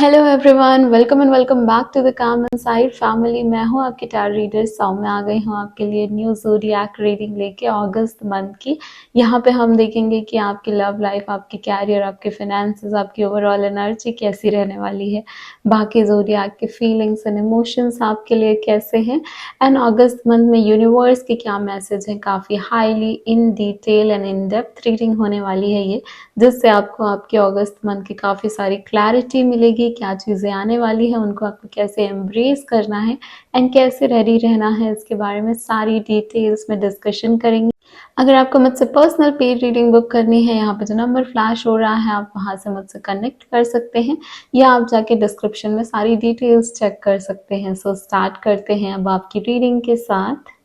Hello everyone, welcome and welcome back to the calm inside family. मैं हूं आपकी tarot reader सौम्य। आ गई हूं आपके लिए न्यू ज़ोडिएक रीडिंग लेके अगस्त मंथ की। यहाँ पे हम देखेंगे कि आपकी लव लाइफ, आपकी कैरियर, आपके फाइनेंसेस, आपकी ओवरऑल एनर्जी कैसी रहने वाली है, बाकी ज़ोडिएक के फीलिंग्स एंड इमोशंस आपके लिए कैसे हैं, एंड अगस्त मंथ में यूनिवर्स की क्या मैसेज है। काफ़ी highly in detail and in depth reading होने वाली है ये, जिससे आपको आपके अगस्त मंथ की काफ़ी सारी क्लैरिटी मिलेगी। क्या चीज़ें आने वाली हैं, उनको आपको कैसे एम्ब्रेस करना है एंड कैसे रेडी रहना है, इसके बारे में सारी डिटेल्स में डिस्कशन करेंगे। अगर आपको मुझसे पर्सनल पेड रीडिंग बुक करनी है, यहाँ पे जो नंबर फ्लैश हो रहा है आप वहाँ से मुझसे कनेक्ट कर सकते हैं, या आप जाके डिस्क्रिप्शन में सारी डिटेल्स चेक कर सकते हैं। सो स्टार्ट करते हैं अब आपकी रीडिंग के साथ।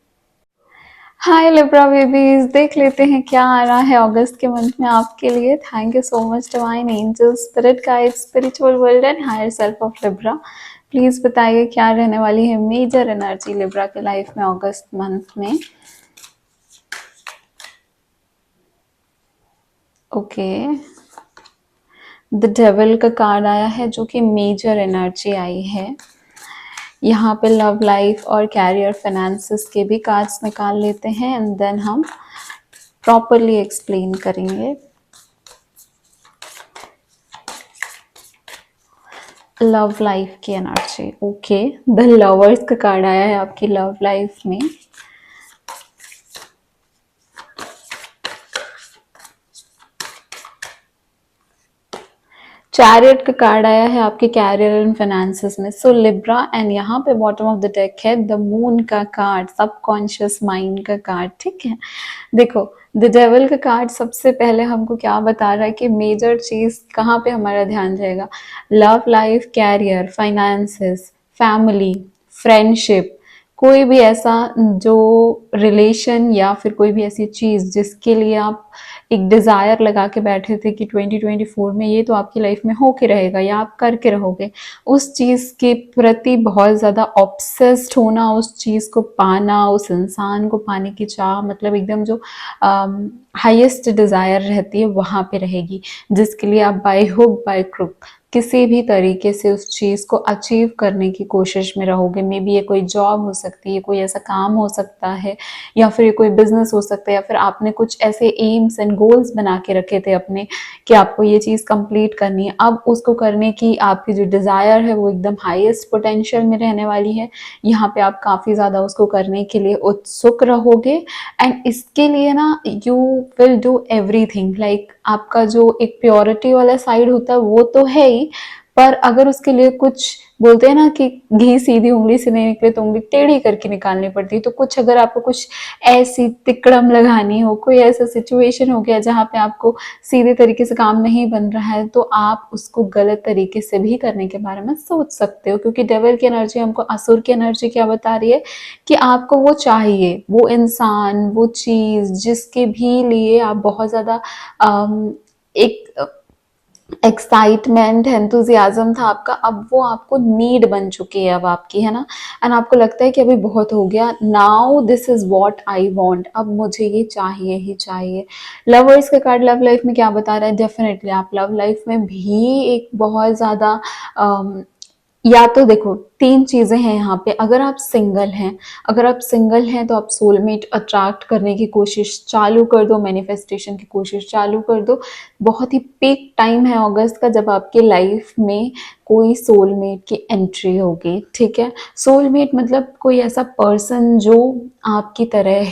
हाय लिब्रा बेबीज, देख लेते हैं क्या आ रहा है अगस्त के मंथ में आपके लिए। Thank you so much divine angels, spirit guides, spiritual world and higher self of Libra. Please बताइए क्या रहने वाली है मेजर एनर्जी लिब्रा के लाइफ में अगस्त मंथ में। ओके, द डेविल का कार्ड आया है जो कि मेजर एनर्जी आई है। यहाँ पे लव लाइफ और कैरियर फाइनेंसेस के भी कार्ड्स निकाल लेते हैं एंड देन हम प्रॉपरली एक्सप्लेन करेंगे। लव लाइफ की एनर्जी, ओके, द लवर्स का कार्ड आया है आपकी लव लाइफ में। चैरियट का कार्ड आया है आपके कैरियर एंड फाइनेंसेस में। सो लिब्रा, एंड यहाँ पे बॉटम ऑफ द डेक है द मून का कार्ड, सबकॉन्शियस माइंड का कार्ड। ठीक है, देखो द डेविल का कार्ड सबसे पहले हमको क्या बता रहा है कि मेजर चीज कहाँ पे हमारा ध्यान रहेगा। Love life, career, finances, family, friendship, कोई भी ऐसा जो रिलेशन या फिर कोई भी ऐसी चीज जिसके लिए आप एक डिजायर लगा के बैठे थे कि 2024 में ये तो आपकी लाइफ में हो के रहेगा या आप करके रहोगे, उस चीज के प्रति बहुत ज्यादा ऑब्सेस्ड होना, उस चीज को पाना, उस इंसान को पाने की चाह, मतलब एकदम जो हाईएस्ट डिजायर रहती है वहां पे रहेगी, जिसके लिए आप बाय हुक बाय क्रुक किसी भी तरीके से उस चीज को अचीव करने की कोशिश में रहोगे। मे बी ये कोई जॉब हो सकती है, कोई ऐसा काम हो सकता है, या फिर ये कोई बिजनेस हो सकता है, या फिर आपने कुछ ऐसे एम्स एंड गोल्स बना के रखे थे अपने कि आपको ये चीज कंप्लीट करनी है। अब उसको करने की आपकी जो डिजायर है वो एकदम हाईएस्ट पोटेंशियल में रहने वाली है। यहाँ पे आप काफी ज्यादा उसको करने के लिए उत्सुक रहोगे एंड इसके लिए ना you will do everything. Like आपका जो एक प्योरिटी वाला साइड होता है वो तो है ही, पर अगर उसके लिए कुछ बोलते हैं ना कि घी सीधी उंगली से नहीं निकले तो उंगली टेढ़ी करके निकालनी पड़ती है, तो कुछ अगर आपको कुछ ऐसी तिकड़म लगानी हो, कोई ऐसा सिचुएशन हो गया जहाँ पे आपको सीधे तरीके से काम नहीं बन रहा है, तो आप उसको गलत तरीके से भी करने के बारे में सोच सकते हो। क्योंकि डेविल की एनर्जी हमको, असुर की एनर्जी क्या बता रही है कि आपको वो चाहिए, वो इंसान, वो चीज जिसके भी लिए आप बहुत ज्यादा एक एक्साइटमेंट, एंथुजियाज्म था आपका, अब वो आपको नीड बन चुकी है अब आपकी, है ना। एंड आपको लगता है कि अभी बहुत हो गया, now this is what I want, अब मुझे ये चाहिए ही चाहिए। लवर्स का कार्ड लव लाइफ में क्या बता रहा है, डेफिनेटली आप लव लाइफ में भी एक बहुत ज्यादा या तो देखो तीन चीजें हैं यहाँ पे। अगर आप सिंगल हैं, अगर आप सिंगल हैं तो आप सोलमेट अट्रैक्ट करने की कोशिश चालू कर दो, मैनिफेस्टेशन की कोशिश चालू कर दो। बहुत ही पीक टाइम है अगस्त का जब आपके लाइफ में कोई सोलमेट की एंट्री होगी। ठीक है, सोलमेट मतलब कोई ऐसा पर्सन जो आपकी तरह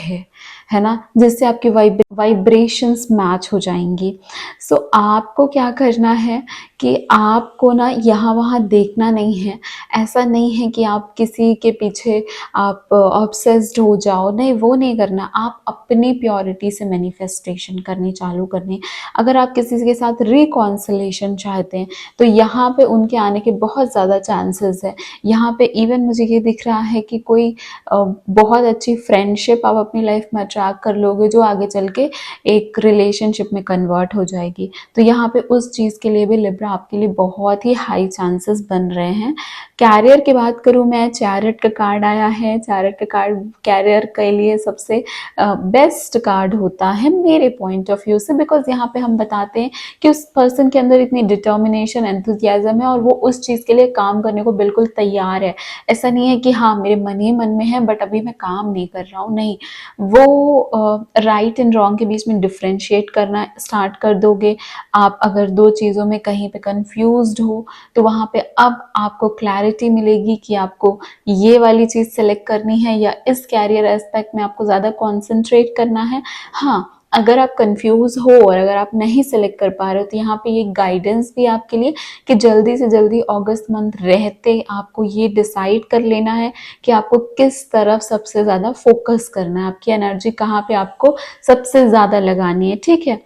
है ना, जिससे आपकी वाइब्रेशंस मैच हो जाएंगी। सो आपको क्या करना है कि आपको ना यहाँ वहाँ देखना नहीं है। ऐसा नहीं है कि आप किसी के पीछे आप ऑब्सेस्ड हो जाओ, नहीं, वो नहीं करना। आप अपनी प्योरिटी से मैनिफेस्टेशन करनी चालू करनी। अगर आप किसी के साथ रिकॉन्सिलेशन चाहते हैं तो यहाँ पे उनके आने के बहुत ज़्यादा चांसेस है। यहाँ पे इवन मुझे ये दिख रहा है कि कोई बहुत अच्छी फ्रेंडशिप आप अपनी लाइफ में अट्रैक्ट कर लोगे जो आगे चल के एक रिलेशनशिप में कन्वर्ट हो जाएगी। तो यहाँ पे उस चीज़ के लिए भी लिब्रा आपके लिए बहुत ही हाई चांसेस बन रहे हैं। कैरियर की बात करूँ मैं, चैरियट का कार्ड आया है। चैरियट का कार्ड कैरियर के लिए सबसे बेस्ट कार्ड होता है मेरे पॉइंट ऑफ व्यू से, बिकॉज यहाँ पे हम बताते हैं कि उस पर्सन के अंदर इतनी डिटर्मिनेशन, एंथुजियाज्म है और वो उस चीज़ के लिए काम करने को बिल्कुल तैयार है। ऐसा नहीं है कि हाँ मेरे मन ही मन में है बट अभी मैं काम नहीं कर रहा हूँ, नहीं। वो राइट एंड रॉन्ग के बीच में डिफ्रेंशिएट करना स्टार्ट कर दोगे। आप अगर दो चीज़ों में कहीं पे कंफ्यूज्ड हो तो वहाँ पे अब आपको क्लैरिटी मिलेगी कि आपको ये वाली चीज़ सेलेक्ट करनी है या इस कैरियर एस्पेक्ट में आपको ज़्यादा कॉन्सेंट्रेट करना है। हाँ, अगर आप कंफ्यूज हो और अगर आप नहीं सेलेक्ट कर पा रहे हो तो यहाँ पे ये गाइडेंस भी आपके लिए कि जल्दी से जल्दी अगस्त मंथ रहते आपको ये डिसाइड कर लेना है कि आपको किस तरफ सबसे ज़्यादा फोकस करना है, आपकी एनर्जी कहाँ पे आपको सबसे ज़्यादा लगानी है, ठीक है।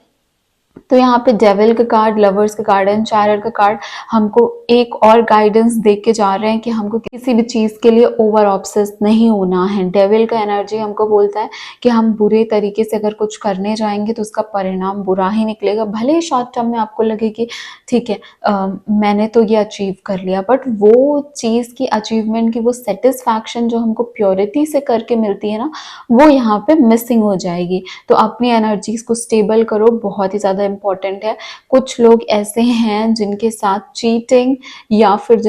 तो यहाँ पे डेविल का कार्ड, लवर्स का कार्ड एंड चैरियट का कार्ड हमको एक और गाइडेंस दे के जा रहे हैं कि हमको किसी भी चीज़ के लिए ओवर ऑब्सेस नहीं होना है। डेविल का एनर्जी हमको बोलता है कि हम बुरे तरीके से अगर कुछ करने जाएंगे तो उसका परिणाम बुरा ही निकलेगा। भले ही शॉर्ट टर्म में आपको लगे कि ठीक है मैंने तो ये अचीव कर लिया, बट वो चीज़ की अचीवमेंट की वो सेटिस्फैक्शन जो हमको प्योरिटी से करके मिलती है ना, वो यहाँ पे मिसिंग हो जाएगी। तो अपनी एनर्जीज को स्टेबल करो, बहुत ही ज़्यादा इम्पोर्टेंट है। कुछ लोग ऐसे हैं जिनके साथ चीटिंग या फिर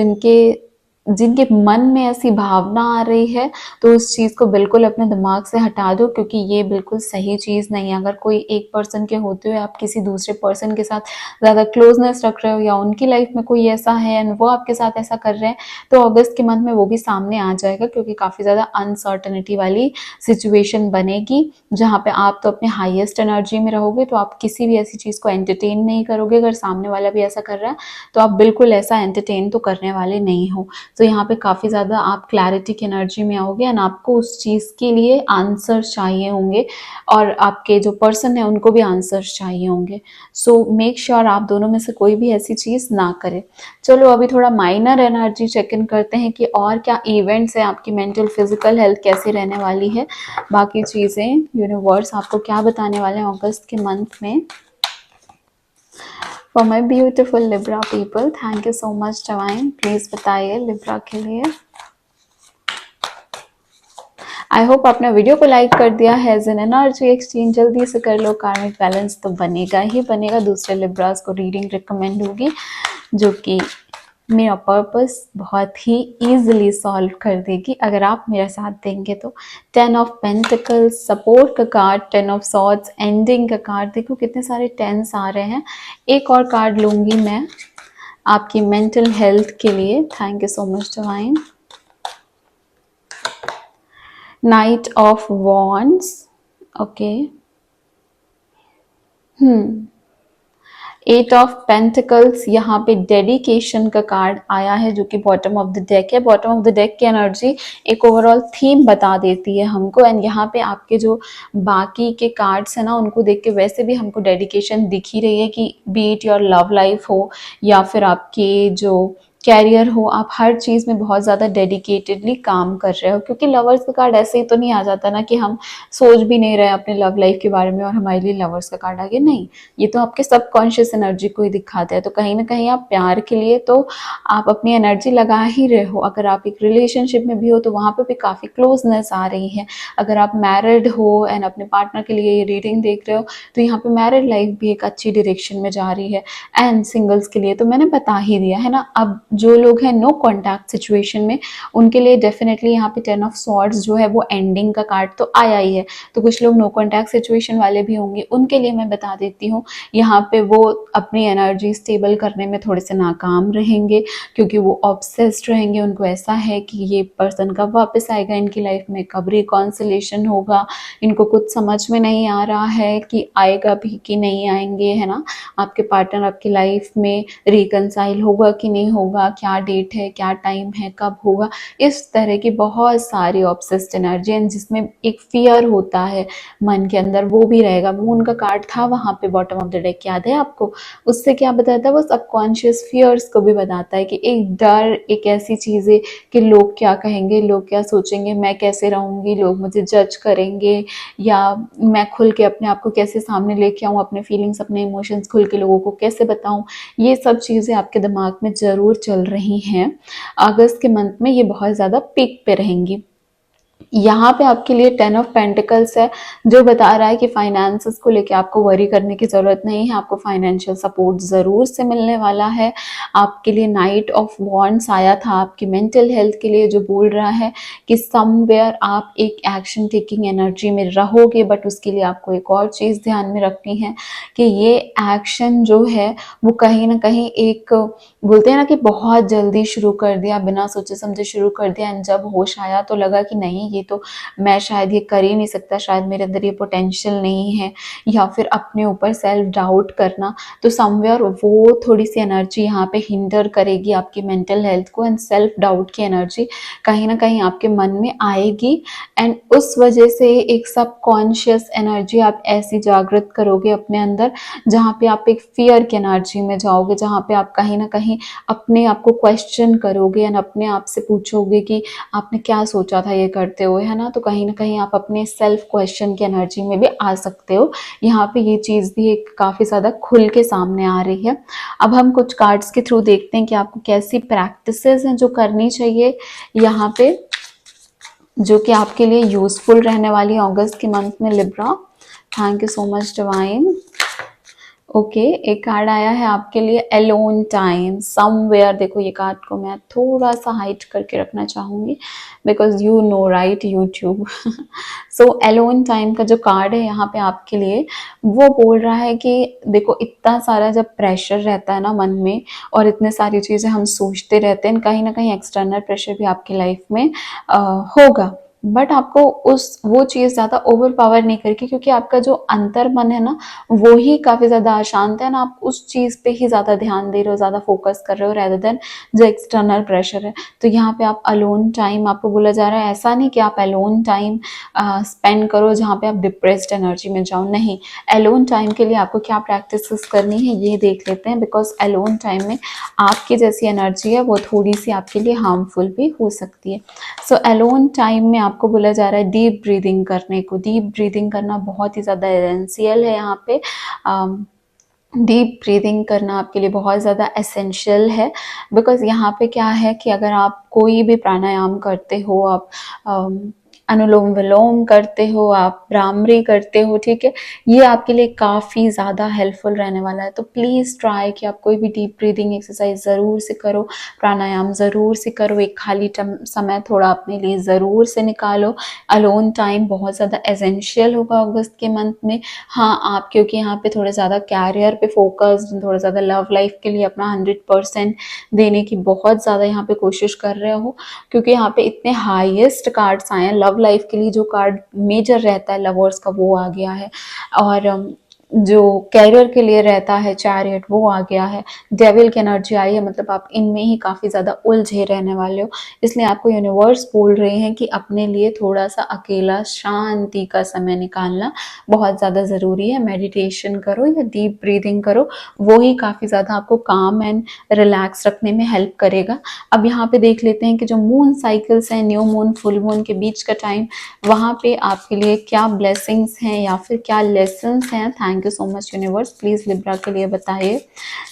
जिनके मन में ऐसी भावना आ रही है तो उस चीज़ को बिल्कुल अपने दिमाग से हटा दो, क्योंकि ये बिल्कुल सही चीज़ नहीं है। अगर कोई एक पर्सन के होते हुए आप किसी दूसरे पर्सन के साथ ज़्यादा क्लोजनेस रख रहे हो या उनकी लाइफ में कोई ऐसा है एंड वो आपके साथ ऐसा कर रहे हैं, तो अगस्त के मंथ में वो भी सामने आ जाएगा, क्योंकि काफ़ी ज़्यादा अनसर्टनिटी वाली सिचुएशन बनेगी जहाँ पे आप तो अपने हाईएस्ट एनर्जी में रहोगे, तो आप किसी भी ऐसी चीज़ को एंटरटेन नहीं करोगे। अगर सामने वाला भी ऐसा कर रहा है तो आप बिल्कुल ऐसा एंटरटेन तो करने वाले नहीं हो। तो यहाँ पे काफ़ी ज़्यादा आप क्लैरिटी की एनर्जी में आओगे एंड आपको उस चीज़ के लिए आंसर चाहिए होंगे और आपके जो पर्सन है उनको भी आंसर्स चाहिए होंगे। सो मेक श्योर आप दोनों में से कोई भी ऐसी चीज़ ना करे। चलो अभी थोड़ा माइनर एनर्जी चेक इन करते हैं कि और क्या इवेंट्स है, आपकी मेंटल फिजिकल हेल्थ कैसी रहने वाली है, बाकी चीज़ें यूनिवर्स आपको क्या बताने वाले हैं अगस्त के मंथ में। For my beautiful Libra people, thank you so much Divine, please बताइए लिब्रा के लिए। आई होप आपने वीडियो को लाइक कर दिया है। एज एन एनर्जी एक्सचेंज जल्दी से कर लो, कार्मिक बैलेंस तो बनेगा ही बनेगा। दूसरे लिब्रास को रीडिंग रिकमेंड होगी जो कि मेरा पर्पस बहुत ही ईजिली सॉल्व कर देगी अगर आप मेरा साथ देंगे तो। 10 ऑफ पेंटिकल्स सपोर्ट का कार्ड, 10 ऑफ सॉर्ड्स एंडिंग का कार्ड। देखो कितने सारे टेंस आ रहे हैं। एक और कार्ड लूंगी मैं आपकी मेंटल हेल्थ के लिए। Thank you so much divine. Night of wands, okay. 8 of pentacles, यहाँ पे डेडिकेशन का कार्ड आया है जो कि बॉटम ऑफ द डेक है। बॉटम ऑफ द डेक की एनर्जी एक ओवरऑल थीम बता देती है हमको एंड यहाँ पे आपके जो बाकी के कार्ड्स है ना उनको देख के वैसे भी हमको डेडिकेशन दिख ही रही है कि B it your love life हो या फिर आपके जो कैरियर हो, आप हर चीज़ में बहुत ज़्यादा डेडिकेटेडली काम कर रहे हो। क्योंकि लवर्स का कार्ड ऐसे ही तो नहीं आ जाता ना कि हम सोच भी नहीं रहे अपने लव लाइफ के बारे में और हमारे लिए लवर्स का कार्ड आ गया, नहीं। ये तो आपके सबकॉन्शियस एनर्जी को ही दिखाता है। तो कहीं ना कहीं आप प्यार के लिए तो आप अपनी एनर्जी लगा ही रहे हो। अगर आप एक रिलेशनशिप में भी हो तो वहाँ पे भी काफ़ी क्लोजनेस आ रही है। अगर आप मैरिड हो एंड अपने पार्टनर के लिए ये रीडिंग देख रहे हो तो यहाँ पे मैरिड लाइफ भी एक अच्छी डायरेक्शन में जा रही है। एंड सिंगल्स के लिए तो मैंने बता ही दिया है ना। अब जो लोग हैं नो कॉन्टैक्ट सिचुएशन में उनके लिए डेफिनेटली यहाँ पे 10 ऑफ सॉर्ड्स जो है वो एंडिंग का कार्ड तो आया ही है। तो कुछ लोग नो कॉन्टैक्ट सिचुएशन वाले भी होंगे, उनके लिए मैं बता देती हूँ यहाँ पे वो अपनी एनर्जी स्टेबल करने में थोड़े से नाकाम रहेंगे क्योंकि वो ऑब्सेस्ड रहेंगे। उनको ऐसा है कि ये पर्सन कब वापस आएगा इनकी लाइफ में, कब रिकॉन्सिलेशन होगा। इनको कुछ समझ में नहीं आ रहा है कि आएगा भी कि नहीं आएंगे, है ना। आपके पार्टनर आपकी लाइफ में रिकनसाइल होगा कि नहीं होगा, क्या डेट है, क्या टाइम है, कब होगा। इस तरह की बहुत सारी ऑब्सेस्ड एनर्जी एंड जिसमें एक फियर होता है मन के अंदर, वो भी रहेगा। मून का कार्ड था वहाँ पे बॉटम ऑफ द डेक, याद है आपको। उससे क्या बताता है, वो सबकॉन्शियस फियर्स को भी बताता है कि एक डर, एक ऐसी चीज़ है कि लोग क्या कहेंगे, लोग क्या सोचेंगे, मैं कैसे रहूँगी, लोग मुझे जज करेंगे, या मैं खुल के अपने आप को कैसे सामने लेके आऊँ, अपने फीलिंग्स अपने इमोशंस खुल के लोगों को कैसे बताऊँ। ये सब चीज़ें आपके दिमाग में ज़रूर चल रही हैं, अगस्त के मंथ में ये बहुत ज़्यादा पीक पे रहेंगी। यहाँ पे आपके लिए 10 ऑफ पेंटिकल्स है, जो बता रहा है कि फाइनेंसेस को लेके आपको वरी करने की ज़रूरत नहीं है, आपको फाइनेंशियल सपोर्ट ज़रूर से मिलने वाला है। आपके लिए नाइट ऑफ वॉन्ड्स आया था आपकी मेंटल हेल्थ के लिए, जो बोल रहा है कि समवेयर आप एक एक्शन टेकिंग एनर्जी में रहोगे, बट उसके लिए आपको एक और चीज़ ध्यान में रखनी है कि ये एक्शन जो है वो कहीं ना कहीं एक, बोलते हैं ना कि बहुत जल्दी शुरू कर दिया, बिना सोचे समझे शुरू कर दिया, एंड जब होश आया तो लगा कि नहीं ये तो मैं शायद ये कर ही नहीं सकता, शायद मेरे अंदर ये पोटेंशियल नहीं है, या फिर अपने ऊपर सेल्फ डाउट करना। तो समवेयर वो थोड़ी सी एनर्जी यहाँ पे हिंडर करेगी आपकी मेंटल हेल्थ को, एंड सेल्फ डाउट की एनर्जी कहीं ना कहीं आपके मन में आएगी, एंड उस वजह से एक सबकॉन्शियस एनर्जी आप ऐसी जागृत करोगे अपने अंदर, जहाँ पे आप एक फियर की एनर्जी में जाओगे, जहाँ पे आप कहीं ना कहीं अपने आप को क्वेश्चन करोगे एंड अपने आप से पूछोगे कि आपने क्या सोचा था ये करते हुए, है ना। तो कहीं ना कहीं आप अपने सेल्फ क्वेश्चन की एनर्जी में भी आ सकते हो। यहाँ पे ये चीज़ भी एक काफ़ी ज़्यादा खुल के सामने आ रही है। अब हम कुछ कार्ड्स के थ्रू देखते हैं कि आपको कैसी प्रैक्टिसेस हैं जो करनी चाहिए यहाँ पे, जो कि आपके लिए यूजफुल रहने वाली है अगस्त के मंथ में Libra. Thank you so much divine. Okay, एक कार्ड आया है आपके लिए, अलोन टाइम समवेयर। देखो ये कार्ड को मैं थोड़ा सा हाइट करके रखना चाहूँगी, because you know right YouTube. So alone time का जो कार्ड है यहाँ पे आपके लिए, वो बोल रहा है कि देखो इतना सारा जब प्रेशर रहता है ना मन में, और इतने सारी चीज़ें हम सोचते रहते हैं, कहीं ना कहीं एक्सटर्नल प्रेशर भी आपकी लाइफ में होगा, बट आपको उस वो चीज़ ज़्यादा ओवर पावर नहीं करके, क्योंकि आपका जो अंतर मन है ना वो ही काफ़ी ज़्यादा अशांत है ना, आप उस चीज़ पे ही ज़्यादा ध्यान दे रहे हो, ज़्यादा फोकस कर रहे हो रेदर देन जो एक्सटर्नल प्रेशर है। तो यहाँ पे आप अलोन टाइम आपको बोला जा रहा है, ऐसा नहीं कि आप अलोन टाइम स्पेंड करो जहाँ पे आप डिप्रेस्ड एनर्जी में जाओ, नहीं। अलोन टाइम के लिए आपको क्या प्रैक्टिस करनी है ये देख लेते हैं, बिकॉज अलोन टाइम में आपकी जैसी एनर्जी है वो थोड़ी सी आपके लिए हार्मफुल भी हो सकती है। सो अलोन टाइम में आपको बोला जा रहा है डीप ब्रीदिंग करने को। डीप ब्रीदिंग करना बहुत ही ज़्यादा एसेंशियल है यहाँ पे। डीप ब्रीदिंग करना आपके लिए बहुत ज़्यादा एसेंशियल है, बिकॉज यहाँ पे क्या है कि अगर आप कोई भी प्राणायाम करते हो, आप अनुलोम विलोम करते हो, आप भ्रामरी करते हो, ठीक है, ये आपके लिए काफ़ी ज़्यादा हेल्पफुल रहने वाला है। तो प्लीज़ ट्राई कि आप कोई भी डीप ब्रीदिंग एक्सरसाइज ज़रूर से करो, प्राणायाम ज़रूर से करो, एक खाली समय थोड़ा अपने लिए ज़रूर से निकालो। अलोन टाइम बहुत ज़्यादा एसेंशियल होगा अगस्त के मंथ में। हाँ, आप क्योंकि यहाँ पे थोड़ा ज़्यादा कैरियर पे फोकस, थोड़ा ज़्यादा लव लाइफ के लिए अपना 100% देने की बहुत ज़्यादा यहाँ पे कोशिश कर रहे हो, क्योंकि यहाँ पे इतने हाईएस्ट कार्ड्स आए हैं। लव लाइफ के लिए जो कार्ड मेजर रहता है लवर्स का वो आ गया है, और जो कैरियर के लिए रहता है चैरियट वो आ गया है, डेविल की एनर्जी आई है, मतलब आप इनमें ही काफ़ी ज़्यादा उलझे रहने वाले हो। इसलिए आपको यूनिवर्स बोल रहे हैं कि अपने लिए थोड़ा सा अकेला शांति का समय निकालना बहुत ज़्यादा ज़रूरी है। मेडिटेशन करो या डीप ब्रीदिंग करो, वो ही काफ़ी ज़्यादा आपको काम एंड रिलैक्स रखने में हेल्प करेगा। अब यहाँ पे देख लेते हैं कि जो मून साइकिल्स हैं, न्यू मून फुल मून के बीच का टाइम, वहाँ पे आपके लिए क्या ब्लेसिंग्स हैं या फिर क्या लेसन्स हैं। Thank you so much universe, please Libra के लिए बताइए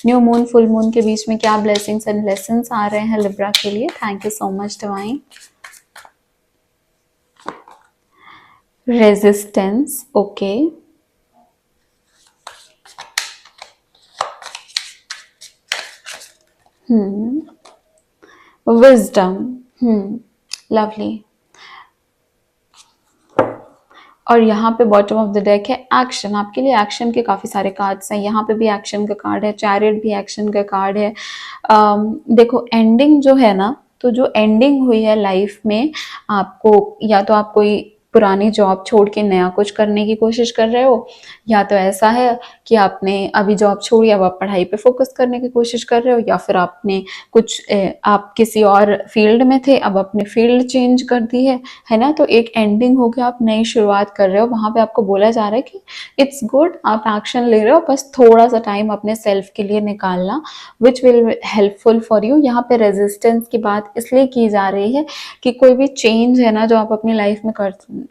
न्यू मून फुल मून के बीच में क्या ब्लेसिंग्स एंड लेसन्स आ रहे हैं लिब्रा के लिए। Thank you so much divine. Resistance, okay, wisdom, lovely. और यहाँ पे बॉटम ऑफ द डेक है एक्शन। आपके लिए एक्शन के काफ़ी सारे कार्ड्स हैं, यहाँ पे भी एक्शन का कार्ड है, चैरियट भी एक्शन का कार्ड है। देखो एंडिंग जो है ना, तो जो एंडिंग हुई है लाइफ में, आपको या तो आप कोई पुरानी जॉब छोड़ के नया कुछ करने की कोशिश कर रहे हो, या तो ऐसा है कि आपने अभी जॉब छोड़ी, अब आप पढ़ाई पे फोकस करने की कोशिश कर रहे हो, या फिर आपने कुछ आप किसी और फील्ड में थे, अब अपने फील्ड चेंज कर दी है ना। तो एक एंडिंग हो गया, आप नई शुरुआत कर रहे हो। वहाँ पे आपको बोला जा रहा है कि इट्स गुड, आप एक्शन ले रहे हो, बस थोड़ा सा टाइम अपने सेल्फ के लिए निकालना, which will helpful for you. यहाँ पे रेजिस्टेंस की बात इसलिए की जा रही है कि कोई भी चेंज है ना जो आप अपनी लाइफ में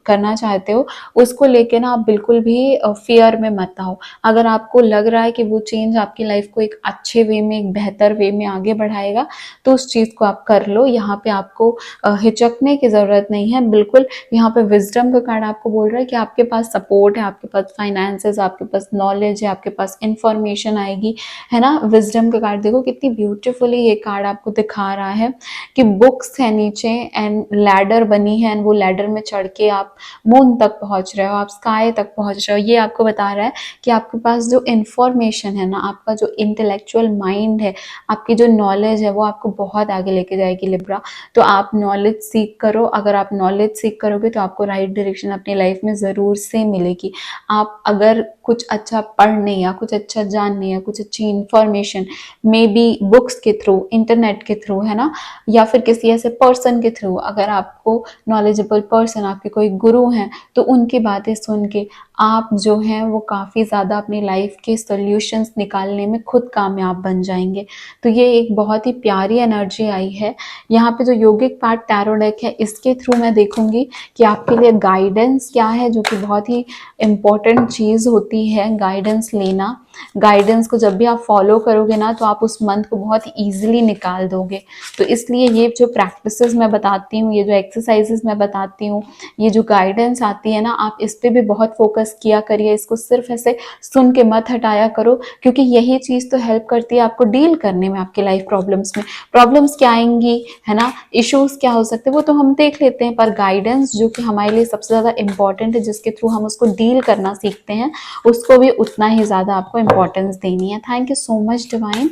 करना चाहते हो उसको लेके ना आप बिल्कुल भी फियर में मत आओ। अगर आपको लग रहा है कि वो चेंज आपकी लाइफ को एक अच्छे वे में, एक बेहतर वे में आगे बढ़ाएगा, तो उस चीज़ को आप कर लो। यहाँ पे आपको हिचकने की ज़रूरत नहीं है बिल्कुल। यहाँ पे विजडम का कार्ड आपको बोल रहा है कि आपके पास सपोर्ट है, आपके पास फाइनेंसेस, आपके पास नॉलेज है, आपके पास इंफॉर्मेशन आएगी, है ना। विजडम का कार्ड देखो कितनी ब्यूटीफुली ये कार्ड आपको दिखा रहा है कि बुक्स है नीचे एंड लैडर बनी है, एंड वो लैडर में चढ़ के आप मून तक पहुंच रहे हो, आप स्काई तक पहुंच रहे हो। ये आपको बता रहा है कि आपके पास जो इंफॉर्मेशन है ना, आपका जो इंटेलेक्चुअल माइंड है, आपकी जो नॉलेज है, वो आपको बहुत आगे लेके जाएगी लिब्रा। तो आप नॉलेज सीख करो। अगर आप नॉलेज सीख करोगे तो आपको राइट डायरेक्शन अपनी लाइफ में ज़रूर से मिलेगी। आप अगर कुछ अच्छा पढ़ने या कुछ अच्छा जानने या कुछ अच्छी इंफॉर्मेशन मे बी बुक्स के थ्रू, इंटरनेट के थ्रू, है ना, या फिर किसी ऐसे पर्सन के थ्रू, अगर आपको नॉलेजेबल पर्सन, आपके कोई गुरु हैं, तो उनकी बातें सुन के आप जो हैं वो काफ़ी ज़्यादा अपनी लाइफ के सॉल्यूशंस निकालने में खुद कामयाब बन जाएंगे। तो ये एक बहुत ही प्यारी एनर्जी आई है। यहाँ पे जो योगिक पार्ट टैरो डेक है, इसके थ्रू मैं देखूंगी कि आपके लिए गाइडेंस क्या है, जो कि बहुत ही इम्पोर्टेंट चीज़ होती है, गाइडेंस लेना। गाइडेंस को जब भी आप फॉलो करोगे ना, तो आप उस मंथ को बहुत ईजिली निकाल दोगे। तो इसलिए ये जो प्रैक्टिसेस मैं बताती हूँ, ये जो एक्सरसाइजेस मैं बताती हूँ, ये जो गाइडेंस आती है ना, आप इस पे भी बहुत फोकस किया करिए। इसको सिर्फ ऐसे सुन के मत हटाया करो, क्योंकि यही चीज़ तो हेल्प करती है आपको डील करने में, आपके लाइफ प्रॉब्लम्स में। प्रॉब्लम्स क्या आएंगी, है ना, इश्यूज क्या हो सकते हैं, वो तो हम देख लेते हैं, पर गाइडेंस जो कि हमारे लिए सबसे ज़्यादा इंपॉर्टेंट है, जिसके थ्रू हम उसको डील करना सीखते हैं, उसको भी उतना ही ज़्यादा आपको इंपॉर्टेंस देनी है। Thank you so much divine.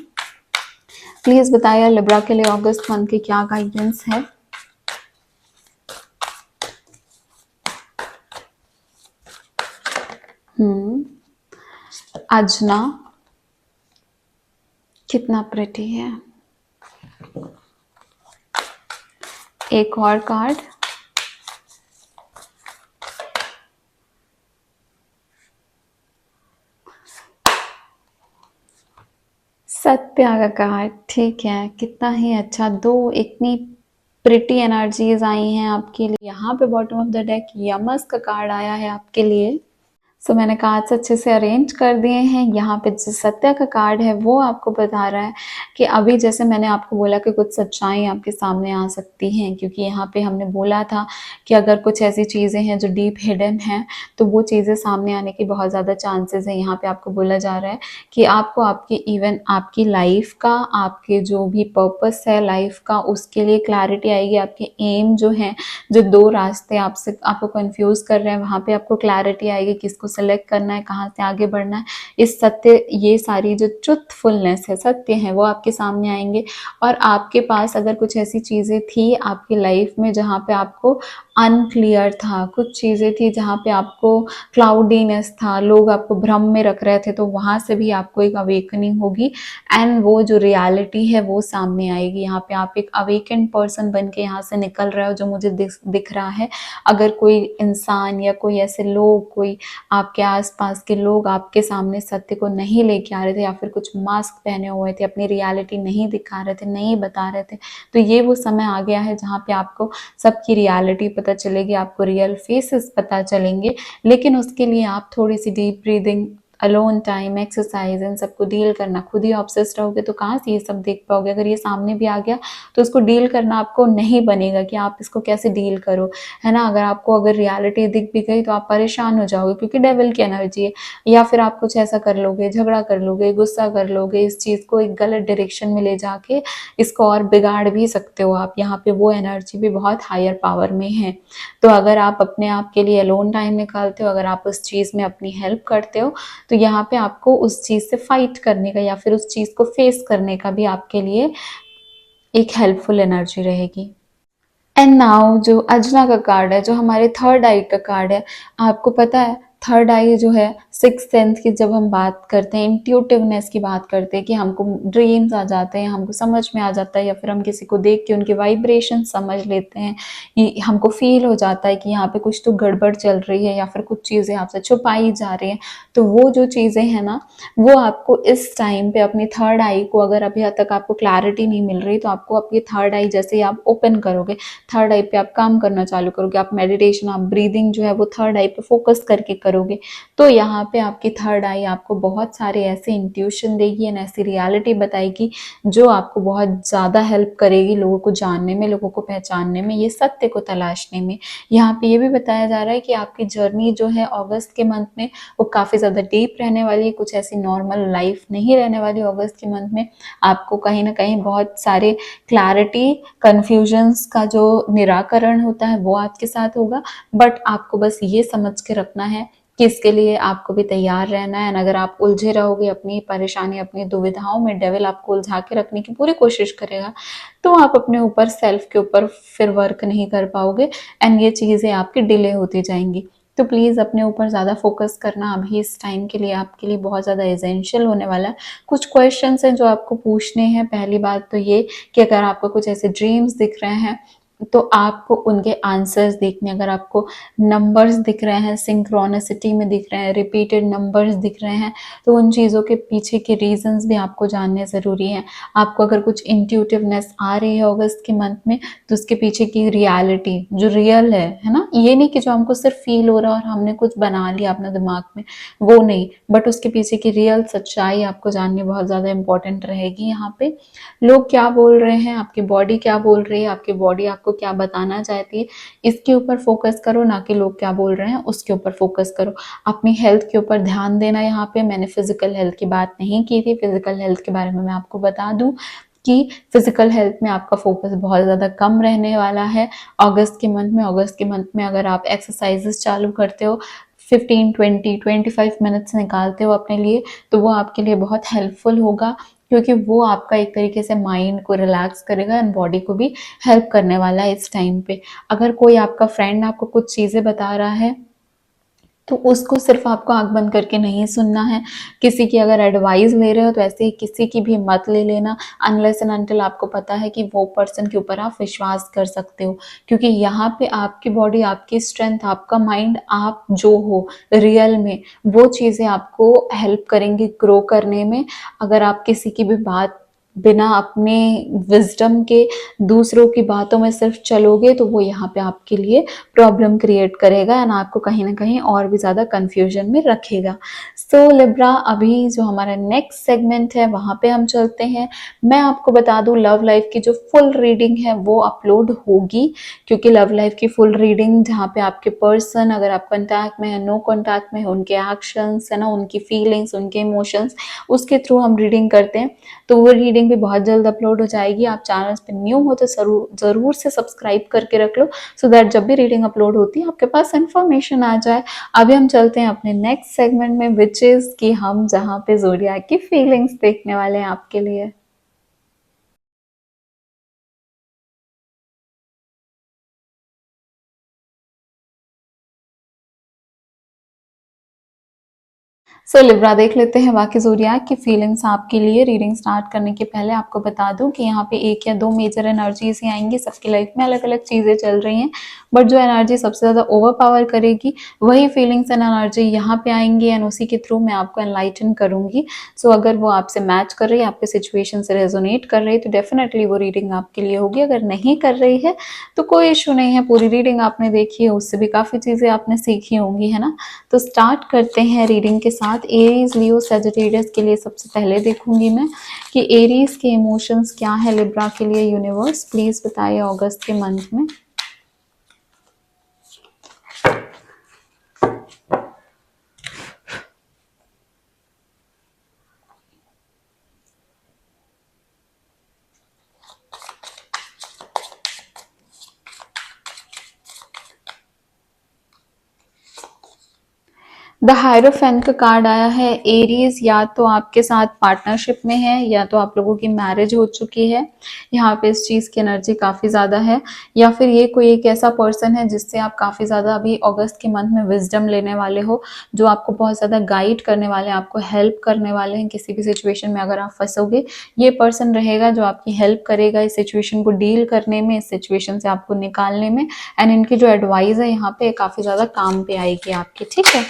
Please बताइए लिब्रा के लिए अगस्त मंथ की क्या गाइडेंस है। अजना कितना प्रिटी है। एक और कार्ड, सत्या का कार्ड। ठीक है, कितना ही अच्छा, दो इतनी प्रिटी एनर्जीज आई हैं आपके लिए। यहाँ पे बॉटम ऑफ द डेक यमस का कार्ड आया है आपके लिए। सो मैंने कार्ड्स अच्छे से अरेंज कर दिए हैं। यहाँ पे जो सत्या का कार्ड है वो आपको बता रहा है कि अभी जैसे मैंने आपको बोला कि कुछ सच्चाई आपके सामने आ सकती हैं, क्योंकि यहाँ पे हमने बोला था कि अगर कुछ ऐसी चीज़ें हैं जो डीप हिडन हैं, तो वो चीज़ें सामने आने की बहुत ज़्यादा चांसेस हैं। यहाँ पे आपको बोला जा रहा है कि आपको आपकी इवन आपकी लाइफ का, आपके जो भी पर्पस है लाइफ का, उसके लिए क्लैरिटी आएगी। आपके एम जो हैं, जो दो रास्ते आपसे आपको कंफ्यूज कर रहे हैं, वहाँ पे आपको क्लैरिटी आएगी किसको सेलेक्ट करना है, कहाँ से आगे बढ़ना है। इस सत्य, ये सारी जो ट्रुथफुलनेस है, सत्य है, वो आपके सामने आएंगे। और आपके पास अगर कुछ ऐसी चीज़ें थी आपकी लाइफ में जहाँ पे आपको अनक्लियर था, कुछ चीज़ें थी जहाँ पे आपको क्लाउडीनेस था, लोग आपको भ्रम में रख रहे थे, तो वहाँ से भी आपको एक अवेकनिंग होगी एंड वो जो रियलिटी है वो सामने आएगी। यहाँ पे आप एक अवेकेंड पर्सन बन के यहाँ से निकल रहे हो, जो मुझे दिख रहा है। अगर कोई इंसान या कोई ऐसे लोग, कोई आपके आसपास के लोग आपके सामने सत्य को नहीं लेके आ रहे थे, या फिर कुछ मास्क पहने हुए थे, अपनी रियलिटी नहीं दिखा रहे थे, नहीं बता रहे थे, तो ये वो समय आ गया है जहाँ पे आपको सबकी रियलिटी पता चलेगी, आपको रियल फेसेस पता चलेंगे। लेकिन उसके लिए आप थोड़ी सी deep breathing, alone time, exercise, इन सबको डील करना, खुद ही ऑब्सेस्ड रहोगे तो कहाँ से ये सब देख पाओगे। अगर ये सामने भी आ गया तो उसको डील करना आपको नहीं बनेगा कि आप इसको कैसे डील करो, है ना। अगर रियलिटी दिख भी गई तो आप परेशान हो जाओगे, क्योंकि डेविल की एनर्जी है। या फिर आप कुछ ऐसा कर लोगे, झगड़ा कर लोगे, गुस्सा कर लोगे, इस चीज़ को एक गलत डायरेक्शन में ले जाके इसको और बिगाड़ भी सकते हो आप। यहाँ पे वो एनर्जी भी बहुत हायर पावर में है। तो अगर आप अपने आप के लिए अलोन टाइम निकालते हो, अगर आप उस चीज़ में अपनी हेल्प करते हो, तो यहाँ पे आपको उस चीज़ से फाइट करने का या फिर उस चीज़ को फेस करने का भी आपके लिए एक हेल्पफुल एनर्जी रहेगी। एंड नाउ जो अजना का कार्ड है, जो हमारे थर्ड आई का कार्ड है, आपको पता है थर्ड आई जो है सिक्स सेंस की जब हम बात करते हैं, इंट्यूटिवनेस की बात करते हैं कि हमको ड्रीम्स आ जाते हैं, हमको समझ में आ जाता है, या फिर हम किसी को देख के उनके वाइब्रेशन समझ लेते हैं, हमको फील हो जाता है कि यहाँ पे कुछ तो गड़बड़ चल रही है या फिर कुछ चीज़ें आपसे छुपाई जा रही हैं। तो वो जो चीज़ें हैं ना, वो आपको इस टाइम पे अपनी थर्ड आई को, अगर अभी तक आपको क्लैरिटी नहीं मिल रही, तो आपको अपनी थर्ड आई जैसे ही आप ओपन करोगे, थर्ड आई पे आप काम करना चालू करोगे, आप मेडिटेशन, आप ब्रीदिंग जो है वो थर्ड आई पे फोकस करके करोगे, तो यहाँ पे आपकी थर्ड आई आपको बहुत सारे ऐसे इंट्यूशन देगी एंड ऐसी रियलिटी बताएगी जो आपको बहुत ज़्यादा हेल्प करेगी लोगों को जानने में, लोगों को पहचानने में, ये सत्य को तलाशने में। यहाँ पे ये भी बताया जा रहा है कि आपकी जर्नी जो है अगस्त के मंथ में वो काफ़ी ज़्यादा डीप रहने वाली है, कुछ ऐसी नॉर्मल लाइफ नहीं रहने वाली अगस्त के मंथ में। आपको कहीं ना कहीं बहुत सारे क्लैरिटी, कन्फ्यूजन्स का जो निराकरण होता है वो आपके साथ होगा, बट आपको बस ये समझ के रखना है कि इसके लिए आपको भी तैयार रहना है। अगर आप उलझे रहोगे अपनी परेशानी, अपनी दुविधाओं में, डेविल आपको उलझा के रखने की पूरी कोशिश करेगा, तो आप अपने ऊपर, सेल्फ के ऊपर फिर वर्क नहीं कर पाओगे एंड ये चीज़ें आपकी डिले होती जाएंगी। तो प्लीज़ अपने ऊपर ज़्यादा फोकस करना अभी इस टाइम के लिए आपके लिए बहुत ज़्यादा एसेंशियल होने वाला है। कुछ क्वेश्चंस हैं जो आपको पूछने हैं। पहली बात तो ये कि अगर आपको कुछ ऐसे ड्रीम्स दिख रहे हैं तो आपको उनके आंसर्स देखने, अगर आपको नंबर्स दिख रहे हैं, सिंक्रोनिसिटी में दिख रहे हैं, रिपीटेड नंबर्स दिख रहे हैं, तो उन चीज़ों के पीछे के रीजंस भी आपको जानने ज़रूरी हैं। आपको अगर कुछ इंट्यूटिवनेस आ रही है अगस्त के मंथ में, तो उसके पीछे की रियलिटी जो रियल है ना, ये नहीं कि जो हमको सिर्फ फील हो रहा है और हमने कुछ बना लिया अपने दिमाग में, वो नहीं, बट उसके पीछे की रियल सच्चाई आपको जाननी बहुत ज़्यादा इंपॉर्टेंट रहेगी। यहाँ पे लोग क्या बोल रहे हैं, आपकी बॉडी क्या बोल रही है, आपकी बॉडी आपको क्या बताना चाहती है, इसके ऊपर फोकस करो, ना कि लोग क्या बोल रहे हैं उसके ऊपर फोकस करो। अपनी हेल्थ के ऊपर ध्यान देना। यहाँ पे मैंने फिजिकल हेल्थ की बात नहीं की थी, फिजिकल हेल्थ के बारे में मैं आपको बता दूं कि फिजिकल हेल्थ में आपका फोकस बहुत ज़्यादा कम रहने वाला है अगस्त के मंथ में। अगस्त के मंथ में अगर आप एक्सरसाइजेस चालू करते हो, 15, 20, 25 मिनट्स निकालते हो अपने लिए, तो वो आपके लिए बहुत हेल्पफुल होगा, क्योंकि वो आपका एक तरीके से माइंड को रिलैक्स करेगा एंड बॉडी को भी हेल्प करने वाला है इस टाइम पे। अगर कोई आपका फ्रेंड आपको कुछ चीज़ें बता रहा है, तो उसको सिर्फ आपको आंख बंद करके नहीं सुनना है। किसी की अगर एडवाइस ले रहे हो तो ऐसे ही किसी की भी मत ले लेना, अनलेस एंड अनटिल आपको पता है कि वो पर्सन के ऊपर आप विश्वास कर सकते हो, क्योंकि यहाँ पे आपकी बॉडी, आपकी स्ट्रेंथ, आपका माइंड, आप जो हो रियल में, वो चीज़ें आपको हेल्प करेंगी ग्रो करने में। अगर आप किसी की भी बात बिना अपने विजडम के दूसरों की बातों में सिर्फ चलोगे, तो वो यहाँ पे आपके लिए प्रॉब्लम क्रिएट करेगा एंड आपको कहीं ना कहीं और भी ज़्यादा कंफ्यूजन में रखेगा। सो लिब्रा, अभी जो हमारा नेक्स्ट सेगमेंट है वहाँ पे हम चलते हैं। मैं आपको बता दूँ, लव लाइफ की जो फुल रीडिंग है वो अपलोड होगी, क्योंकि लव लाइफ की फुल रीडिंग जहाँ पे आपके पर्सन, अगर आप कॉन्टैक्ट में है, नो कॉन्टैक्ट में है, उनके एक्शंस है ना, उनकी फीलिंग्स, उनके इमोशंस, उसके थ्रू हम रीडिंग करते हैं, तो वो रीडिंग भी बहुत जल्द अपलोड हो जाएगी। आप चैनल्स पे न्यू हो तो ज़रूर से सब्सक्राइब करके रख लो, सो दैट जब भी रीडिंग अपलोड होती है आपके पास इन्फॉर्मेशन आ जाए। अभी हम चलते हैं अपने नेक्स्ट सेगमेंट में, विच इज़ कि हम जहाँ पे ज़ोडिएक की फीलिंग्स देखने वाले हैं आपके लिए। सो लिब्रा, देख लेते हैं बाकी ज़ोडिएक की फीलिंग्स आपके लिए। रीडिंग स्टार्ट करने के पहले आपको बता दूं कि यहाँ पे एक या दो मेजर एनर्जीज ही आएंगी, सबकी लाइफ में अलग अलग चीज़ें चल रही हैं, बट जो एनर्जी सबसे ज़्यादा ओवर पावर करेगी वही फीलिंग्स एंड एनर्जी यहाँ पे आएंगी एंड उसी के थ्रू मैं आपको एनलाइटन करूंगी। सो अगर वो आपसे मैच कर रही है, आपके सिचुएशन से रेजोनेट कर रही है, तो डेफिनेटली वो रीडिंग आपके लिए होगी। अगर नहीं कर रही है तो कोई इशू नहीं है, पूरी रीडिंग आपने देखी है, उससे भी काफ़ी चीज़ें आपने सीखी होंगी, है ना। तो स्टार्ट करते हैं रीडिंग के साथ। एरीज, लियो, सेजिटेरियस के लिए सबसे पहले देखूंगी मैं कि एरीज के इमोशंस क्या है लिब्रा के लिए। यूनिवर्स प्लीज बताइए अगस्त के मंथ में। द हायरोफेंट का कार्ड आया है। एरीज या तो आपके साथ पार्टनरशिप में है या तो आप लोगों की मैरिज हो चुकी है। यहाँ पे इस चीज की एनर्जी काफी ज्यादा है, या फिर ये कोई एक ऐसा पर्सन है जिससे आप काफी ज्यादा अभी अगस्त के मंथ में विजडम लेने वाले हो, जो आपको बहुत ज्यादा गाइड करने वाले हैं, आपको हेल्प करने वाले हैं किसी भी सिचुएशन में अगर आप फंसोगे। ये पर्सन रहेगा जो आपकी हेल्प करेगा इस सिचुएशन को डील करने में, इस सिचुएशन से आपको निकालने में। एंड इनकी जो एडवाइस है यहाँ पे काफी ज्यादा काम पे आएगी आपके, ठीक है।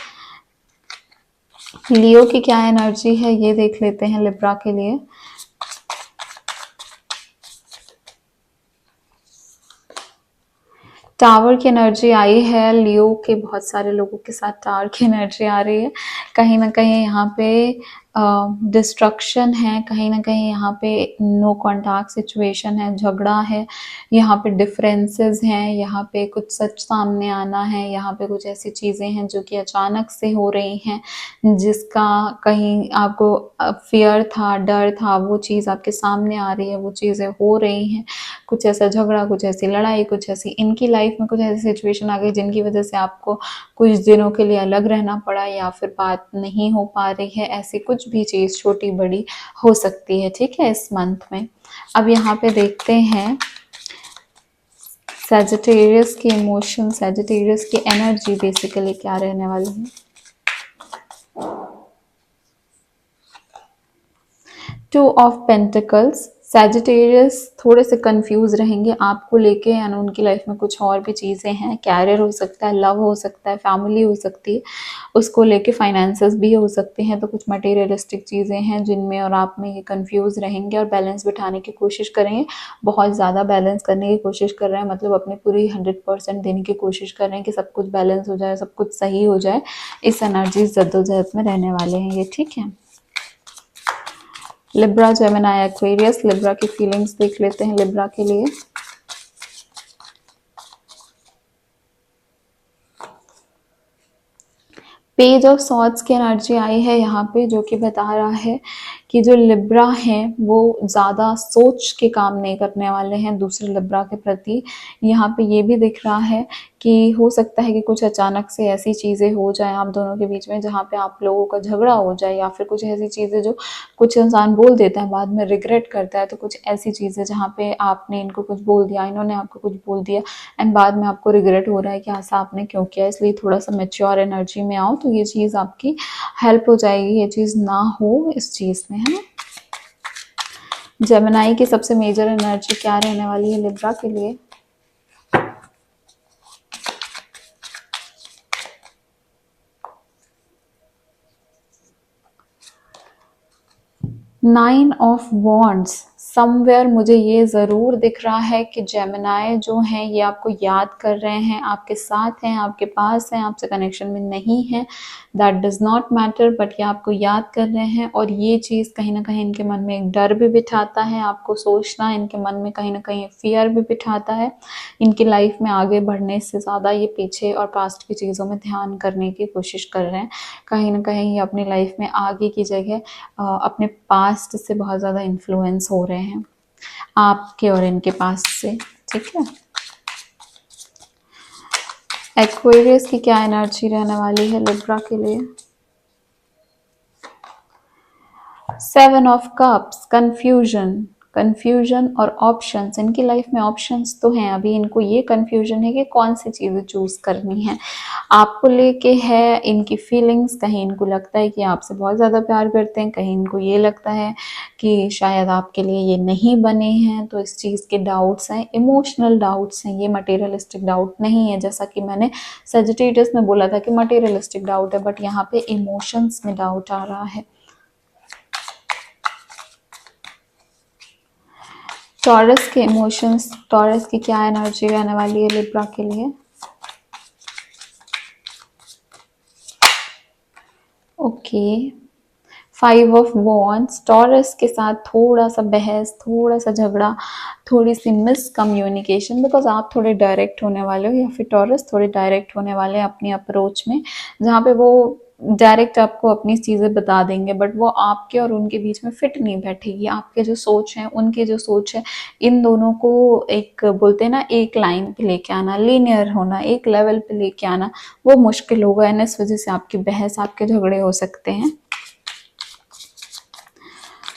लियो की क्या एनर्जी है ये देख लेते हैं लिब्रा के लिए। टावर की एनर्जी आई है। लियो के बहुत सारे लोगों के साथ टावर की एनर्जी आ रही है। कहीं ना कहीं यहाँ पे डिस्ट्रक्शन है, कहीं ना कहीं यहाँ पे नो कॉन्टैक्ट सिचुएशन है, झगड़ा है, यहाँ पे डिफरेंसेस हैं, यहाँ पे कुछ सच सामने आना है, यहाँ पे कुछ ऐसी चीज़ें हैं जो कि अचानक से हो रही हैं, जिसका कहीं आपको फियर था, डर था, वो चीज़ आपके सामने आ रही है, वो चीज़ें हो रही हैं। कुछ ऐसा झगड़ा, कुछ ऐसी लड़ाई, कुछ ऐसी इनकी लाइफ में कुछ ऐसी सिचुएशन आ गई जिनकी वजह से आपको कुछ दिनों के लिए अलग रहना पड़ा, या फिर बात नहीं हो पा रही है। ऐसी कुछ भी चीज़ छोटी बड़ी हो सकती है, ठीक है, इस मंथ में। अब यहाँ पे देखते हैं सैजिटेरियस की इमोशन, सैजिटेरियस की एनर्जी बेसिकली क्या रहने वाली है। Two of pentacles. सैजिटेरियस थोड़े से कंफ्यूज रहेंगे आपको लेके, यानी उनकी लाइफ में कुछ और भी चीज़ें हैं। कैरियर हो सकता है, लव हो सकता है, फैमिली हो सकती है, उसको लेके फाइनेंसेस भी हो सकते हैं। तो कुछ मटेरियलिस्टिक चीज़ें हैं जिनमें और आप में ये कंफ्यूज रहेंगे और बैलेंस बिठाने की कोशिश करेंगे। बहुत ज़्यादा बैलेंस करने की कोशिश कर रहे हैं, मतलब अपनी पूरी 100% देने की कोशिश कर रहे हैं कि सब कुछ बैलेंस हो जाए, सब कुछ सही हो जाए। इस एनर्जी जद्दोजहद में रहने वाले हैं ये, ठीक है। Libra, Gemini, Aquarius. लिब्रा की फीलिंग्स देख लेते हैं लिब्रा के लिए। पेज ऑफ सॉर्ड्स की एनर्जी आई है यहाँ पे, जो कि बता रहा है कि जो लिब्रा हैं वो ज़्यादा सोच के काम नहीं करने वाले हैं दूसरे लिब्रा के प्रति। यहाँ पे ये भी दिख रहा है कि हो सकता है कि कुछ अचानक से ऐसी चीज़ें हो जाएं आप दोनों के बीच में जहाँ पे आप लोगों का झगड़ा हो जाए, या फिर कुछ ऐसी चीज़ें जो कुछ इंसान बोल देता है बाद में रिग्रेट करता है। तो कुछ ऐसी चीज़ें जहाँ पे आपने इनको कुछ बोल दिया, इन्होंने आपको कुछ बोल दिया, एंड बाद में आपको रिग्रेट हो रहा है कि ऐसा आपने क्यों किया। इसलिए थोड़ा सा मेच्योर एनर्जी में आओ तो ये चीज़ आपकी हेल्प हो जाएगी, ये चीज़ ना हो इस चीज़ में, है ना। जेमिनी की सबसे मेजर एनर्जी क्या रहने वाली है लिब्रा के लिए। Nine of wands. समवेयर मुझे ये ज़रूर दिख रहा है कि जेमिनी जो हैं ये आपको याद कर रहे हैं, आपके साथ हैं, आपके पास हैं, आपसे कनेक्शन में नहीं है। That does not matter, but ये आपको याद कर रहे हैं। और ये चीज़ कहीं ना कहीं इनके मन में एक डर भी बिठाता है, आपको सोचना इनके मन में कहीं ना कहीं फियर भी बिठाता है। इनकी लाइफ में आगे बढ़ने से ज़्यादा ये पीछे और पास्ट की चीज़ों में ध्यान करने की कोशिश कर रहे हैं। कहीं ना कहीं ये अपनी लाइफ में आगे की जगह अपने पास्ट से बहुत ज़्यादा इन्फ्लुएंस हो रहे हैं, आपके और इनके पास्ट से, ठीक है। एक्वेरियस की क्या एनर्जी रहने वाली है लिब्रा के लिए। 7 ऑफ कप्स। कंफ्यूजन और ऑप्शंस। इनकी लाइफ में ऑप्शंस तो हैं, अभी इनको ये कंफ्यूजन है कि कौन सी चीज़ें चूज करनी है। आपको लेके है इनकी फीलिंग्स, कहीं इनको लगता है कि आपसे बहुत ज़्यादा प्यार करते हैं, कहीं इनको ये लगता है कि शायद आपके लिए ये नहीं बने हैं। तो इस चीज़ के डाउट्स हैं, इमोशनल डाउट्स हैं, ये मटेरियलिस्टिक डाउट नहीं है। जैसा कि मैंने सजिटेरियस में बोला था कि मटेरियलिस्टिक डाउट है, बट यहाँ पे इमोशंस में डाउट आ रहा है। टॉरस के इमोशंस, टॉरस की क्या एनर्जी रहने वाली है लिब्रा के लिए। Okay, 5 of wands. टॉरस के साथ थोड़ा सा बहस, थोड़ा सा झगड़ा, थोड़ी सी मिसकम्युनिकेशन, बिकॉज आप थोड़े डायरेक्ट होने वाले हो, या फिर टॉरस थोड़े डायरेक्ट होने वाले हैं अपनी अप्रोच में, जहाँ पे वो डायरेक्ट आपको अपनी चीज़ें बता देंगे, बट वो आपके और उनके बीच में फिट नहीं बैठेगी। आपके जो सोच है, उनके जो सोच है, इन दोनों को एक बोलते हैं ना, एक लाइन पे लेके आना, लीनियर होना, एक लेवल पे लेके आना, वो मुश्किल होगा। एंड इस वजह से आपकी बहस, आपके झगड़े हो सकते हैं।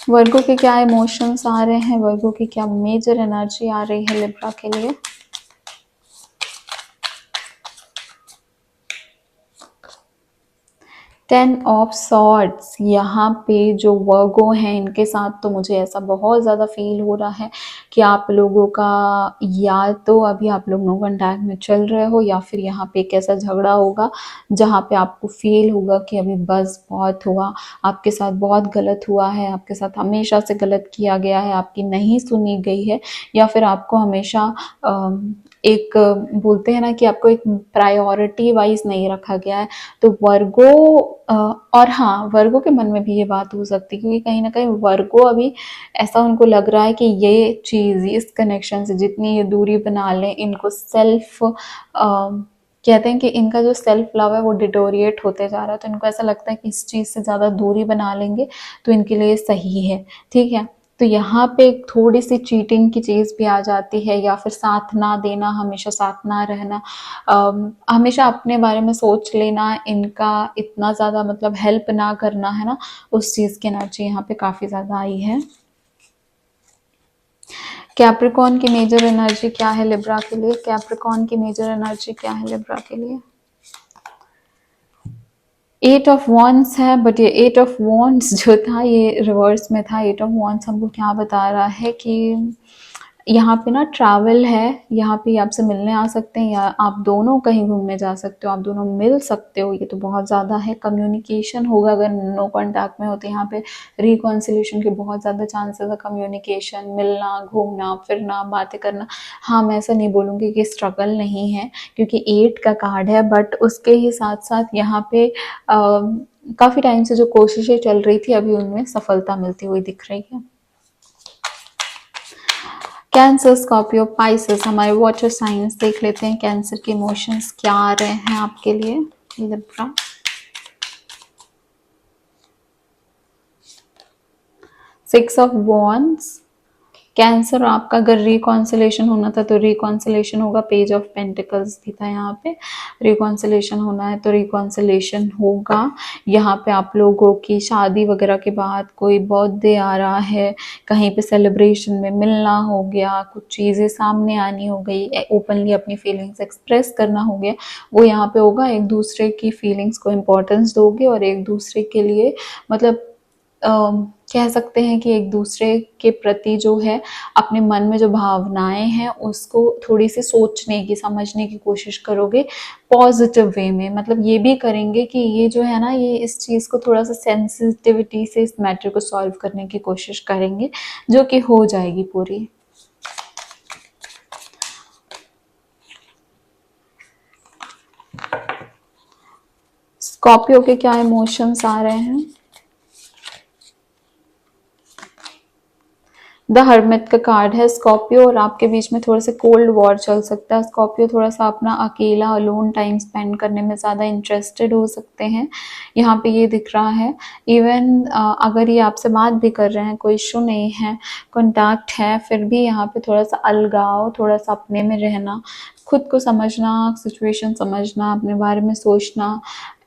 वर्गो के क्या इमोशंस आ रहे हैं, वर्गो की क्या मेजर एनर्जी आ रही है लिब्रा के लिए। 10 ऑफ सॉर्ड्स, यहाँ पे जो वर्गो हैं इनके साथ तो मुझे ऐसा बहुत ज़्यादा फील हो रहा है कि आप लोगों का या तो अभी आप लोग नो कॉन्टैक्ट में चल रहे हो, या फिर यहाँ पे एक ऐसा झगड़ा होगा जहाँ पे आपको फील होगा कि अभी बस बहुत हुआ, आपके साथ बहुत गलत हुआ है, आपके साथ हमेशा से गलत किया गया है, आपकी नहीं सुनी गई है, या फिर आपको हमेशा एक बोलते हैं ना कि आपको एक प्रायोरिटी वाइज नहीं रखा गया है। तो वर्गो और हाँ, वर्गो के मन में भी ये बात हो सकती है, क्योंकि कहीं ना कहीं वर्गो अभी ऐसा उनको लग रहा है कि ये चीज़, इस कनेक्शन से जितनी ये दूरी बना लें, इनको सेल्फ कहते हैं कि इनका जो सेल्फ लव है वो डिटोरिएट होते जा रहा है। तो इनको ऐसा लगता है कि इस चीज़ से ज़्यादा दूरी बना लेंगे तो इनके लिए सही है, ठीक है। तो यहाँ पे थोड़ी सी चीटिंग की चीज़ भी आ जाती है, या फिर साथ ना देना, हमेशा साथ ना रहना, हमेशा अपने बारे में सोच लेना, इनका इतना ज़्यादा मतलब हेल्प ना करना, है ना, उस चीज़ की एनर्जी यहाँ पे काफ़ी ज़्यादा आई है। कैप्रिकॉर्न की मेजर एनर्जी क्या है लिब्रा के लिए, कैप्रिकॉर्न की मेजर एनर्जी क्या है लिब्रा के लिए। 8 ऑफ वॉन्ड्स है, बट ये 8 ऑफ वॉन्ड्स जो था ये रिवर्स में था। 8 ऑफ वॉन्ड्स हमको क्या बता रहा है कि यहाँ पे ना ट्रैवल है, यहाँ पे आपसे मिलने आ सकते हैं, या आप दोनों कहीं घूमने जा सकते हो, आप दोनों मिल सकते हो, ये तो बहुत ज़्यादा है। कम्युनिकेशन होगा, अगर नो कॉन्टैक्ट में होते, यहाँ पे रिकॉन्सिलेशन के बहुत ज़्यादा चांसेस है। कम्युनिकेशन, मिलना, घूमना फिरना, बातें करना। हाँ, मैं ऐसा नहीं बोलूँगी कि स्ट्रगल नहीं है, क्योंकि 8 का कार्ड है, बट उसके ही साथ साथ यहाँ पे काफ़ी टाइम से जो कोशिशें चल रही थी, अभी उनमें सफलता मिलती हुई दिख रही है। कैंसर, स्कॉर्पियो, पाइसेस, हमारे वाटर साइंस देख लेते हैं। कैंसर के इमोशंस क्या आ रहे हैं आपके लिए Libra. Six of wands, cancer आपका अगर रिकॉन्सिलेशन होना था तो रिकॉन्सिलेशन होगा। पेज ऑफ पेंटिकल्स भी था यहाँ पे, रिकॉन्सिलेशन होना है तो रिकॉन्सिलेशन होगा। यहाँ पे आप लोगों की शादी वगैरह के बाद कोई बर्थडे आ रहा है, कहीं पे सेलिब्रेशन में मिलना हो गया, कुछ चीज़ें सामने आनी हो गई, ओपनली अपनी फीलिंग्स एक्सप्रेस करना हो गया, वो यहाँ पे होगा। एक दूसरे की फीलिंग्स को इम्पोर्टेंस दोगे और एक दूसरे के लिए मतलब कह सकते हैं कि एक दूसरे के प्रति जो है अपने मन में जो भावनाएं हैं उसको थोड़ी सी सोचने की, समझने की कोशिश करोगे पॉजिटिव वे में। मतलब ये भी करेंगे कि ये जो है ना, ये इस चीज़ को थोड़ा सा सेंसिटिविटी से इस मैटर को सॉल्व करने की कोशिश करेंगे, जो कि हो जाएगी पूरी। स्कॉर्पियो के क्या इमोशंस आ रहे हैं। द हर्मिट का कार्ड है। स्कॉर्पियो और आपके बीच में थोड़ा सा कोल्ड वॉर चल सकता है। स्कॉर्पियो थोड़ा सा अपना अकेला अलोन टाइम स्पेंड करने में ज़्यादा इंटरेस्टेड हो सकते हैं, यहाँ पे ये दिख रहा है। इवन अगर ये आपसे बात भी कर रहे हैं, कोई इशू नहीं है, कॉन्टैक्ट है, फिर भी यहाँ पे थोड़ा सा अलगाव, थोड़ा सा अपने में रहना, खुद को समझना, सिचुएशन समझना, अपने बारे में सोचना,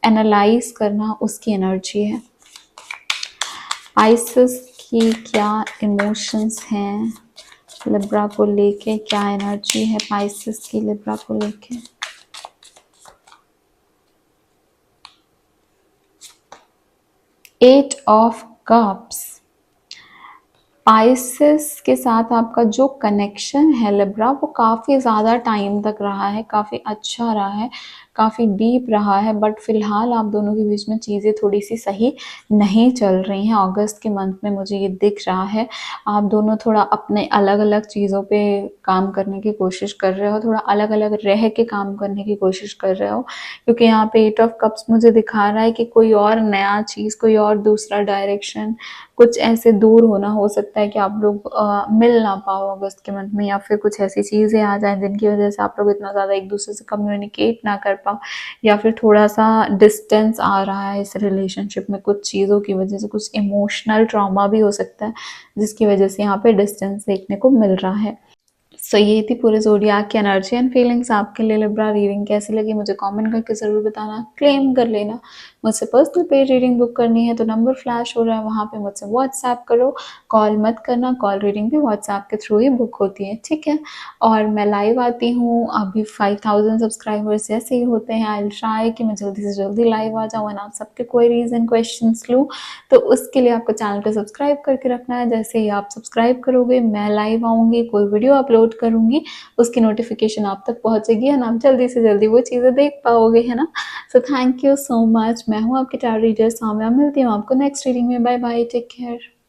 एनालाइज करना, उसकी एनर्जी है। पाइसेस की क्या इमोशंस हैं लिब्रा को लेके, क्या एनर्जी है पाइसेस की लिब्रा को लेके। एट ऑफ कप्स, पाइसेस के साथ आपका जो कनेक्शन है लिब्रा, वो काफ़ी ज़्यादा टाइम तक रहा है, काफ़ी अच्छा रहा है, काफ़ी डीप रहा है, बट फिलहाल आप दोनों के बीच में चीज़ें थोड़ी सी सही नहीं चल रही हैं। अगस्त के मंथ में मुझे ये दिख रहा है, आप दोनों थोड़ा अपने अलग अलग चीज़ों पे काम करने की कोशिश कर रहे हो, थोड़ा अलग अलग रह के काम करने की कोशिश कर रहे हो, क्योंकि यहाँ पे 8 ऑफ कप्स मुझे दिखा रहा है कि कोई और नया चीज़, कोई और दूसरा डायरेक्शन, कुछ ऐसे दूर होना हो सकता है कि आप लोग मिल ना पाओ अगस्त के मंथ में, या फिर कुछ ऐसी चीज़ें आ जाएं जिनकी वजह से आप लोग इतना ज़्यादा एक दूसरे से कम्युनिकेट ना कर का, या फिर थोड़ा-सा डिस्टेंस आ रहा है इस रिलेशनशिप में कुछ चीज़ों की वजह से, कुछ इमोशनल ट्रॉमा भी हो सकता है, जिसकी वजह से यहाँ पे डिस्टेंस देखने को मिल रहा है। सो ये थी पूरे ज़ोडिएक की एनर्जी एंड फीलिंग्स आपके लिए। लिब्रा रीडिंग कैसी लगी मुझे कमेंट करके ज़रूर बताना, क्लेम कर लेना। मुझसे पर्सनल पेज रीडिंग बुक करनी है तो नंबर फ्लैश हो रहा है, वहाँ पे मुझसे व्हाट्सएप करो, कॉल मत करना, कॉल रीडिंग भी व्हाट्सएप के थ्रू ही बुक होती है, ठीक है। और मैं लाइव आती हूँ, अभी 5000 सब्सक्राइबर्स जैसे ही होते हैं आई विल ट्राई कि मैं जल्दी से जल्दी लाइव आ जाऊँ एंड आप सबके क्वेरीज एंड क्वेश्चंस लूँ। तो उसके लिए आपको चैनल को सब्सक्राइब करके रखना है। जैसे ही आप सब्सक्राइब करोगे मैं लाइव आऊँगी, कोई वीडियो अपलोड करूँगी, उसकी नोटिफिकेशन आप तक पहुँचेगी और आप जल्दी से जल्दी वो चीज़ें देख पाओगे, है ना। So thank you so much. मैं हूँ आपकी टैरो रीडर सौम्या, मिलती हूँ आपको नेक्स्ट रीडिंग में। Bye bye, take care.